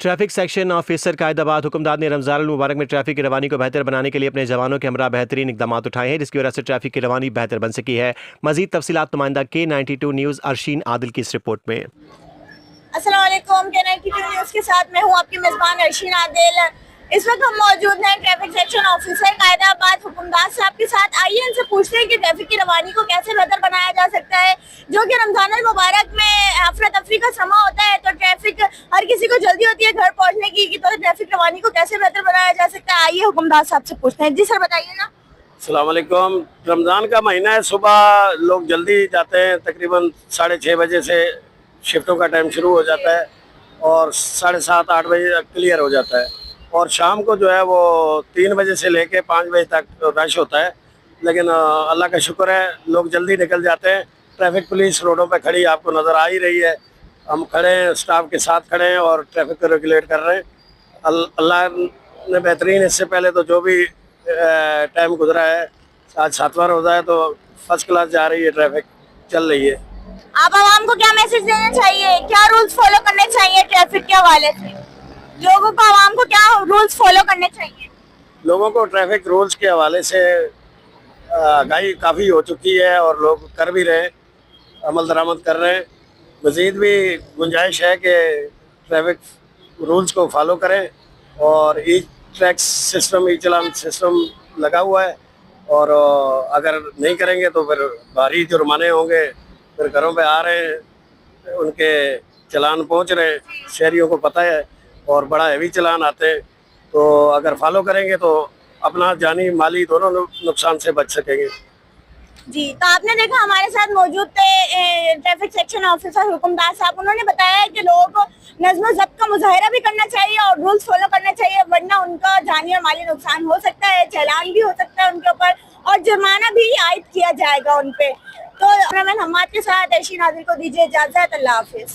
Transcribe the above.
Traffic section officer Qaidabad हुक्मदार ने रमज़ान मुबारक में traffic की रवानी को बेहतर बनाने के लिए अपने जवानों के हमरा बेहतरीन इकदाम उठाए हैं, जिसकी वजह से ट्रैफिक की रवानी बेहतर बन सकी है। मजीद तफसीलात नुमाइंदा K92 न्यूज़ अरशीन आदिल की इस रिपोर्ट में। अस्सलाम वालेकुम, K92 न्यूज़ के साथ मैं हूँ आपकी मेज़बान अरशीन आदिल। इस वक्त हम मौजूद हैं ट्रैफिक सेक्शन ऑफिसर कायदाबाद हुक्मदार साहब के साथ। आइए इनसे पूछते हैं कि ट्रैफिक की रवानी को कैसे बेहतर बनाया जा सकता है, जो कि रमज़ान मुबारक में अफरा तफरी का समा होता है, तो ट्रैफिक हर किसी को जल्दी होती है घर पहुंचने की, तो ट्रैफिक रवानी को कैसे बेहतर बनाया जा सकता है। आइए हुक्मदार साहब से पूछते हैं। जी सर बताइएगा। अस्सलाम वालेकुम। रमज़ान का महीना है, सुबह लोग जल्दी जाते हैं, तकरीबन 6:30 बजे से शिफ्टों का टाइम शुरू हो जाता है और 7:30-8 बजे तक क्लियर हो जाता है, और शाम को जो है वो 3 बजे से लेके 5 बजे तक रश होता है। लेकिन अल्लाह का शुक्र है, लोग जल्दी निकल जाते हैं। ट्रैफिक पुलिस रोडों पे खड़ी आपको नज़र आ ही रही है। हम खड़े हैं, स्टाफ के साथ खड़े हैं और ट्रैफिक को रेगुलेट कर रहे हैं। अल्लाह ने बेहतरीन, इससे पहले तो जो भी टाइम गुजरा है, आज 7वां रोज़ा है, तो फर्स्ट क्लास जा रही है, ट्रैफिक चल रही है। आप आवाम को क्या मैसेज देना चाहिए, क्या रूल्स फॉलो करने चाहिए ट्रैफिक के हवाले से? लोगों को, आवाम को क्या रूल्स फॉलो करने चाहिए? लोगों को ट्रैफिक रूल्स के हवाले से आगाही काफ़ी हो चुकी है और लोग कर भी रहे हैं, अमल दरामद कर रहे हैं। मज़ीद भी गुंजाइश है कि ट्रैफिक रूल्स को फॉलो करें, और ई ट्रैक्स सिस्टम, ई चलान सिस्टम लगा हुआ है, और अगर नहीं करेंगे तो फिर भारी जुर्माने होंगे। फिर घरों पे आ रहे हैं, उनके चलान पहुंच रहे हैं, शहरियों को पता है, और बड़ा हैवी चलान आते हैं। तो अगर फॉलो करेंगे तो अपना जानी माली दोनों नुकसान से बच सकेंगे। जी, तो आपने देखा हमारे साथ मौजूद थे ट्रैफिक सेक्शन ऑफिसर हुक्मदार साहब। उन्होंने बताया है कि लोगों को नज़्म ज़ब्त का मुजाहिरा भी करना चाहिए और रूल्स फॉलो करना चाहिए, वरना उनका जानी और माली नुकसान हो सकता है, चालान भी हो सकता है उनके ऊपर, और जुर्माना भी आयद किया जाएगा उन पे। तो कैमरामैन हम्माद के साथ अरशीन आदिल को दीजिए इजाज़त। अल्लाह हाफिज़।